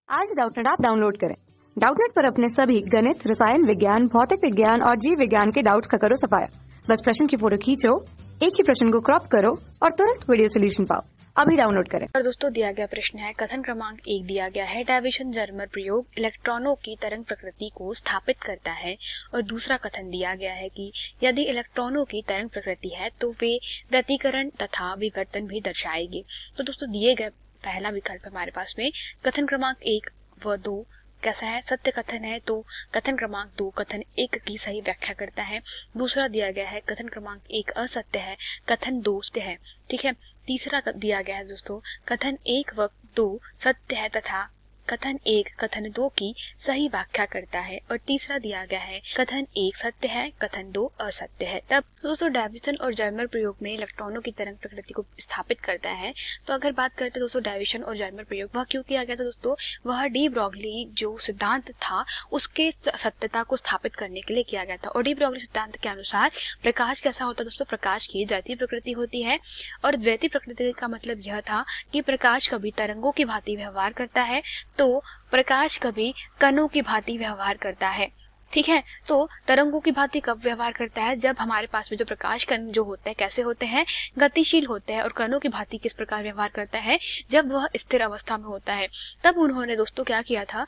आज Doubtnut app download करें। Doubtnut पर अपने सभी गणित, रसायन विज्ञान, भौतिक विज्ञान और जीव विज्ञान के डाउट्स का करो सफाया। बस प्रश्न की फोटो खींचो, एक ही प्रश्न को क्रॉप करो और तुरंत वीडियो सोल्यूशन पाओ। अभी डाउनलोड करें। और दोस्तों दिया गया प्रश्न है, कथन क्रमांक 1 दिया गया है, डायविशन जर्मर प्रयोग इलेक्ट्रॉनों की तरंग प्रकृति को स्थापित करता है। और दूसरा कथन दिया गया है कि यदि इलेक्ट्रॉनों की तरंग प्रकृति है तो वे व्यतिकरण तथा विवर्तन भी दर्शाएगी। तो दोस्तों दिए गए पहला विकल्प हमारे पास में कथन क्रमांक 1 व 2 कैसा है, सत्य कथन है, तो कथन क्रमांक 2 कथन 1 की सही व्याख्या करता है। दूसरा दिया गया है कथन क्रमांक 1 असत्य है, कथन 2 सत्य है। ठीक है, तीसरा दिया गया है दोस्तों कथन 1 व 2 सत्य है तथा कथन 1 कथन 2 की सही व्याख्या करता है। और तीसरा दिया गया है कथन 1 सत्य है, कथन 2 असत्य है। तब दोस्तों डायविसन और जर्मर प्रयोग में इलेक्ट्रॉनों की तरंग प्रकृति को स्थापित करता है। तो अगर बात करते हैं दोस्तों डायविसन और जर्मर प्रयोग वह क्यों किया गया था दोस्तों, वह डी ब्रॉगली जो सिद्धांत था उसके सत्यता को स्थापित करने के लिए किया गया था। और डी ब्रॉगली सिद्धांत के अनुसार प्रकाश कैसा होता है दोस्तों, प्रकाश की द्वैतीय प्रकृति होती है। और द्वैतीय प्रकृति का मतलब यह था कि प्रकाश कभी तरंगों की भांति व्यवहार करता है तो प्रकाश कभी कणों की भांति व्यवहार करता है। ठीक है, तो तरंगों की भांति कब व्यवहार करता है, जब हमारे पास में जो प्रकाश कण जो होते हैं कैसे होते हैं, गतिशील होते हैं। और कणों की भांति किस प्रकार व्यवहार करता है, जब वह स्थिर अवस्था में होता है। तब उन्होंने दोस्तों क्या किया था,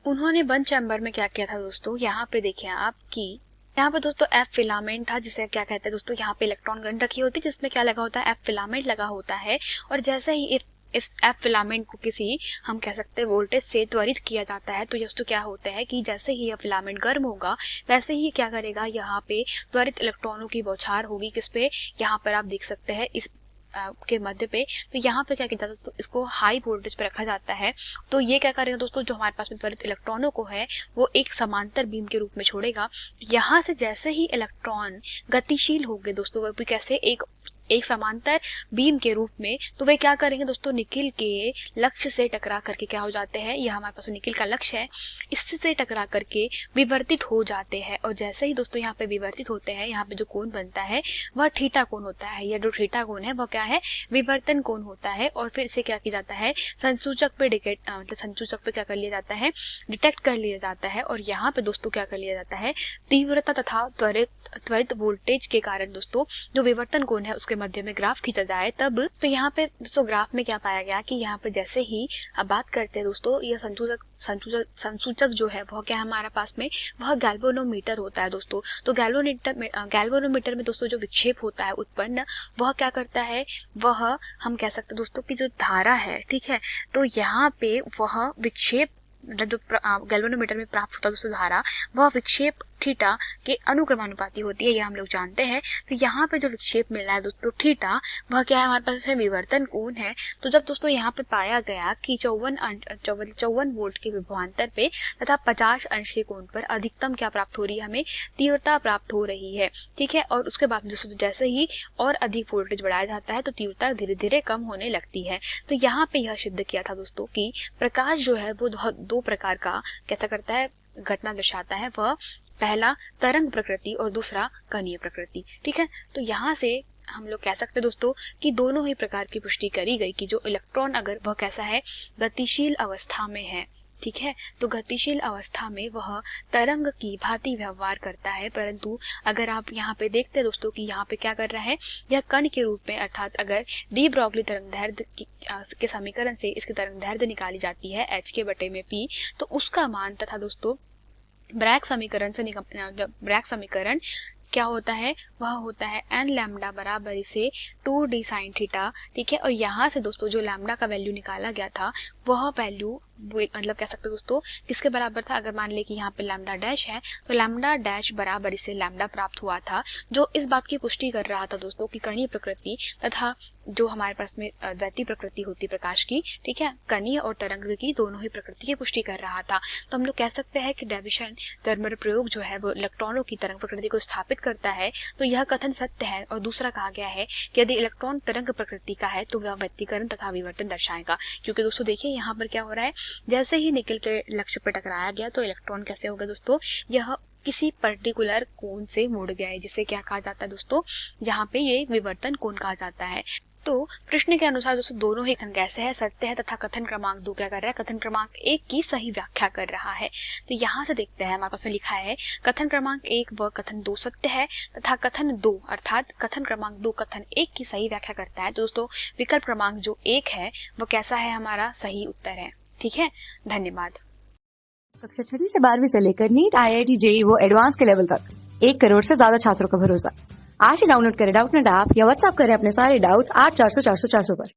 उन्होंने बंद चैम्बर में क्या किया था दोस्तों, यहाँ पे देखिए आप कि यहाँ पे दोस्तों एफ फिलामेंट था, जिसे क्या कहते हैं दोस्तों, यहाँ पे इलेक्ट्रॉन गन रखी होती है जिसमें क्या लगा होता है, एफ फिलामेंट लगा होता है। और जैसे ही इस एफ फिलामेंट को किसी हम कह सकते हैं वोल्टेज से त्वरित किया जाता है, तो दोस्तों क्या होता है कि जैसे ही यह फिलामेंट गर्म होगा वैसे ही क्या करेगा, यहाँ पे त्वरित इलेक्ट्रॉनों की बौछार होगी। किस पे, यहाँ पर आप देख सकते हैं इस के मध्य पे। तो यहाँ पे क्या किया जाता है दोस्तों, इसको हाई वोल्टेज पे रखा जाता है। तो ये क्या करेगा दोस्तों, जो हमारे पास में त्वरित इलेक्ट्रॉनों को है वो एक समांतर बीम के रूप में छोड़ेगा। यहाँ से जैसे ही इलेक्ट्रॉन गतिशील होंगे दोस्तों, वो भी कैसे, एक समांतर बीम के रूप में, तो वे क्या करेंगे दोस्तों, निकिल के लक्ष्य से टकरा करके क्या हो जाते हैं, यह हमारे पास निकिल का लक्ष्य है, इससे टकरा करके विवर्तित हो जाते हैं। और जैसे ही दोस्तों यहाँ पे विवर्तित होते हैं, यहाँ पे जो कोण बनता है वह थीटा कोण होता है। यह जो थीटा कोण है वह क्या है, विवर्तन कोण होता है। और फिर इसे क्या किया जाता है, संसूचक पे संसूचक पे क्या कर लिया जाता है, डिटेक्ट कर लिया जाता है। और यहाँ पे दोस्तों क्या कर लिया जाता है, तीव्रता तथा त्वरित वोल्टेज के कारण दोस्तों जो विवर्तन कोण है उसके मध्य में ग्राफ खींचा जाए तब। तो यहाँ पे दोस्तों ग्राफ में क्या पाया गया कि यहाँ पे जैसे ही अब बात करते हैं दोस्तों, यह संसूचक जो है वह क्या है हमारे पास में, वह गैल्वेनोमीटर होता है दोस्तों। तो गैल्वेनोमीटर में दोस्तों जो विक्षेप होता है उत्पन्न, वह क्या करता है, वह हम कह सकते हैं दोस्तों कि जो धारा है, ठीक है, तो यहाँ पे वह विक्षेप मतलब जो गैल्वेनोमीटर में प्राप्त होता है दोस्तों धारा, वह विक्षेप थीटा के अनुक्रमानुपाती होती है, यह हम लोग जानते हैं। तो यहाँ पे जो विक्षेप मिल रहा है दोस्तों थीटा, वह क्या है हमारे पास है, विवर्तन कोण है। तो जब दोस्तों यहाँ पे पाया गया कि 54 वोल्ट के विभवांतर पे तथा 50 अंश के कोण पर अधिकतम क्या प्राप्त हो रही है, हमें तीव्रता प्राप्त हो रही है। ठीक है, और उसके बाद दोस्तों जैसे ही और अधिक वोल्टेज बढ़ाया जाता है तो तीव्रता धीरे धीरे कम होने लगती है। तो यहाँ पे यह सिद्ध किया था दोस्तों कि प्रकाश जो है वो दो प्रकार का कैसा करता है, घटना दर्शाता है। वह पहला तरंग प्रकृति और दूसरा कणीय प्रकृति। ठीक है, तो यहाँ से हम लोग कह सकते हैं दोस्तों कि दोनों ही प्रकार की पुष्टि करी गई कि जो इलेक्ट्रॉन अगर वह कैसा है, गतिशील अवस्था में है, ठीक है, तो गतिशील अवस्था में वह तरंग की भांति व्यवहार करता है। परंतु अगर आप यहाँ पे देखते हैं दोस्तों कि यहाँ पे क्या कर रहा है, यह कण के रूप में, अर्थात अगर डी ब्रॉगली तरंगदैर्ध्य के समीकरण से इसकी तरंगदैर्ध्य निकाली जाती है h/p, तो उसका मान तथा दोस्तों ब्रैग समीकरण क्या होता है, वह होता है n लैम्डा बराबर इसे 2d साइन थीटा। ठीक है, और यहाँ से दोस्तों जो लैम्डा का वैल्यू निकाला गया था वह वैल्यू मतलब कह सकते दोस्तों किसके बराबर था, अगर मान ले कि यहाँ पे लैम्डा डैश है तो लैम्डा डैश बराबर इसे लैम्डा प्राप्त हुआ था, जो इस बात की पुष्टि कर रहा था दोस्तों कि कणीय प्रकृति तथा जो हमारे पास में द्वैतीय प्रकृति होती प्रकाश की, ठीक है, कणीय और तरंग की दोनों ही प्रकृति की पुष्टि कर रहा था। तो हम लोग कह सकते हैं कि डायविसन जर्मर प्रयोग जो है वो इलेक्ट्रॉनों की तरंग प्रकृति को स्थापित करता है। तो यह कथन सत्य है। और दूसरा कहा गया है कि यदि इलेक्ट्रॉन तरंग प्रकृति का है तो वह व्यतिकरण तथा विवर्तन दर्शाएगा। क्योंकि दोस्तों देखिए यहाँ पर क्या हो रहा है, जैसे ही निकल के लक्ष्य पर टकराया गया तो इलेक्ट्रॉन कैसे होगा दोस्तों, यह किसी पर्टिकुलर कोण से मुड़ गया है, जिसे क्या कहा जाता है दोस्तों, यहाँ पे ये विवर्तन कोण कहा जाता है। दोस्तों प्रश्न के अनुसार दोस्तों दोनों ही कथन कैसे है, सत्य है तथा कथन क्रमांक 2 क्या कर रहा है, कथन क्रमांक 1 की सही व्याख्या कर रहा है। तो यहाँ से देखते हैं हमारे पास में लिखा है कथन क्रमांक 1 व कथन 2 सत्य है तथा कथन 2 अर्थात कथन क्रमांक 2 कथन 1 की सही व्याख्या करता है। तो दोस्तों विकल्प क्रमांक जो 1 है वो कैसा है, हमारा सही उत्तर है। ठीक है, धन्यवाद। कक्षा 6वीं से 12वीं से लेकर नीट, IIT, JEE वो एडवांस के लेवल तक 1 करोड़ से ज्यादा छात्रों का भरोसा। आज ही डाउनलोड करें डाउटनेट ऐप या व्हाट्सएप करें अपने सारे डाउट्स 8400 400 400 पर।